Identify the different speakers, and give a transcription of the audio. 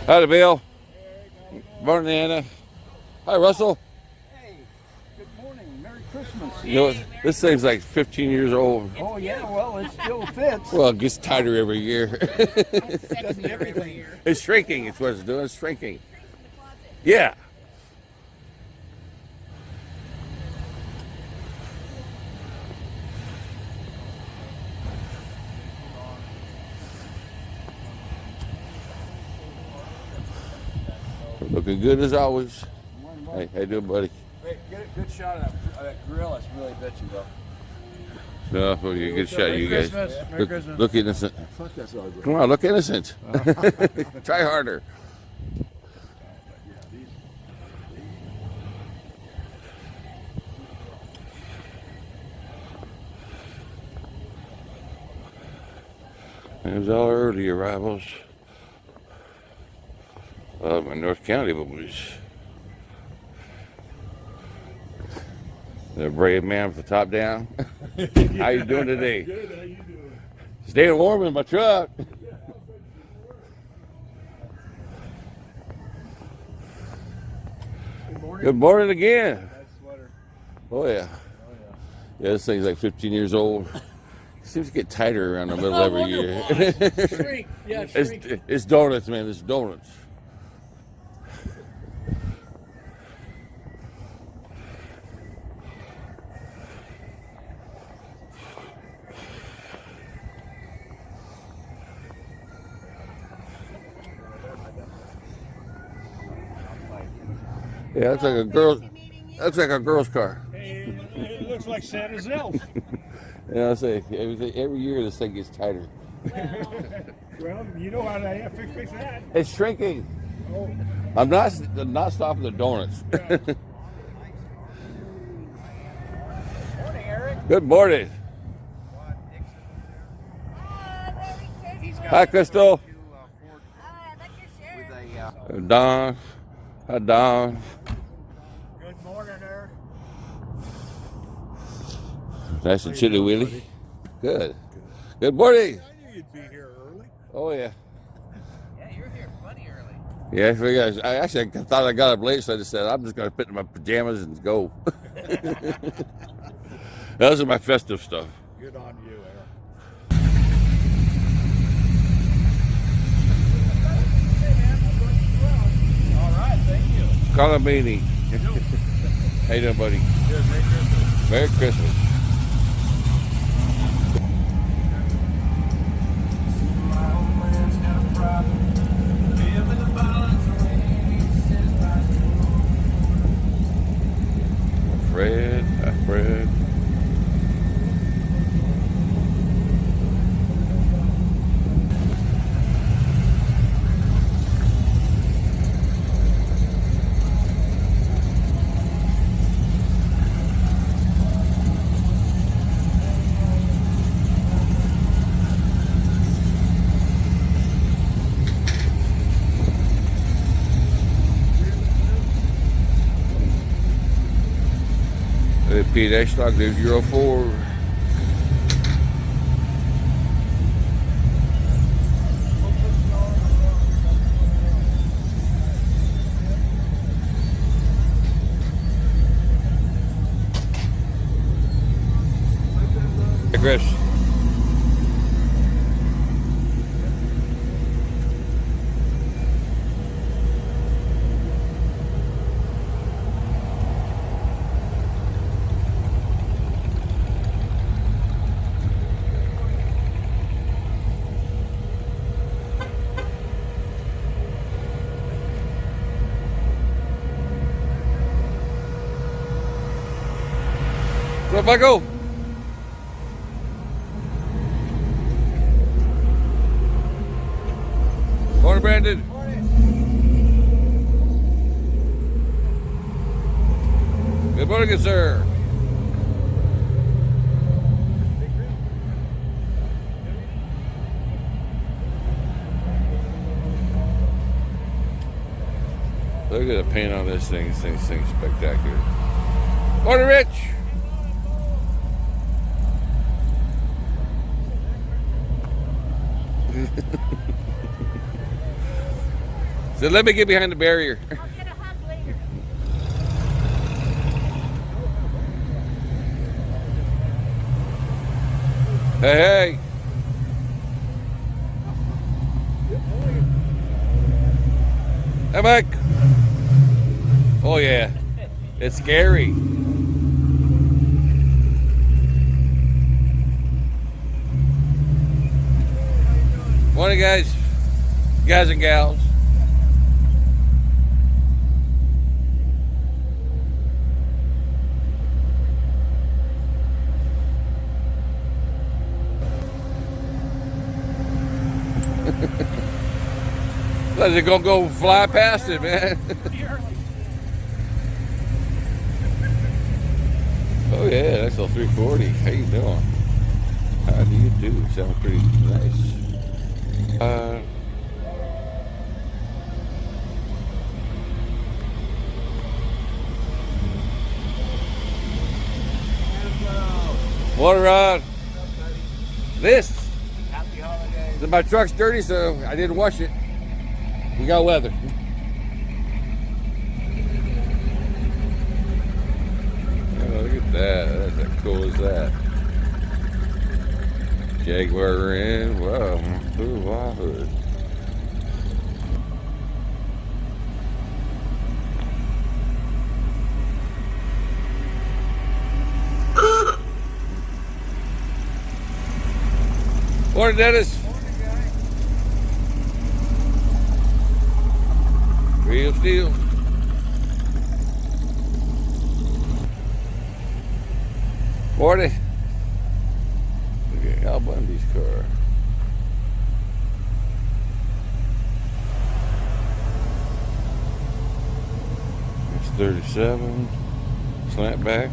Speaker 1: Howdy, Bill. Morning, Anna. Hi, Russell.
Speaker 2: Hey, good morning. Merry Christmas.
Speaker 1: You know, this thing's like 15 years old.
Speaker 2: Oh, yeah, well, it still fits.
Speaker 1: Well, it gets tighter every year.
Speaker 2: Doesn't everything.
Speaker 1: It's shrinking. It's what it's doing. It's shrinking. Yeah. Looking good as always. Hey, how you doing, buddy?
Speaker 2: Hey, get a good shot of that grill. That's really bitchy, though.
Speaker 1: No, we'll get a good shot of you guys.
Speaker 2: Merry Christmas.
Speaker 1: Look innocent.
Speaker 2: Fuck, that's all good.
Speaker 1: Come on, look innocent. Try harder. There's all early arrivals of my North County boys. The brave man with the top down. How you doing today?
Speaker 3: Good, how you doing?
Speaker 1: Staying warm in my truck.
Speaker 2: Good morning.
Speaker 1: Good morning again.
Speaker 2: Nice sweater.
Speaker 1: Oh yeah. Yeah, this thing's like 15 years old. It seems to get tighter around the middle every year.
Speaker 3: Shrink. Yeah,
Speaker 1: It's,
Speaker 3: shrink.
Speaker 1: it's donuts, man. It's donuts. Yeah, that's like a girl. That's like a girl's car.
Speaker 3: Hey, it looks like Santa's elf.
Speaker 1: Yeah, I say every year this thing gets tighter.
Speaker 3: Well, you know how to fix that.
Speaker 1: It's shrinking.
Speaker 3: Oh,
Speaker 1: I'm not stopping the donuts.
Speaker 2: Morning, Eric.
Speaker 1: Good morning. Hi, Crystal. Don. Hi, Don.
Speaker 2: Good morning, Eric.
Speaker 1: Nice and chilly, Willie. Good. Good morning.
Speaker 3: I knew you'd be here early.
Speaker 1: Oh yeah.
Speaker 2: Yeah, you're here plenty early.
Speaker 1: Yeah, I figured I thought I got up late, so I just said I'm just gonna put in my pajamas and go. Those are my festive stuff.
Speaker 3: Good on you, Eric.
Speaker 2: All right, thank you.
Speaker 1: Calamini. How you doing, buddy?
Speaker 2: Good, Merry Christmas.
Speaker 1: Merry Christmas. Fred, hi Fred. Pete Ashlock, there's Euro 4. Hey, Chris. What's up, Michael? Morning, Brandon. Good morning, good sir. Look at the paint on this thing. This thing's spectacular. Morning, Rich. So let me get behind the barrier.
Speaker 4: I'll get a hug later.
Speaker 1: Hey, hey. Hey, Mike. Oh, yeah. It's scary. Morning, guys. Guys and gals. They're gonna go fly past it, man. Oh yeah, that's a 340. How you doing? How do you do? Sound pretty nice. Water rod. This.
Speaker 2: Happy holidays.
Speaker 1: My truck's dirty, so I didn't wash it. We got weather. Oh, look at that. That's how cool is that? Jaguar in. Wow. Ooh, wow. Morning, Dennis. Real steel. Morning. Look at Al Bundy's car. It's 37. Slant back.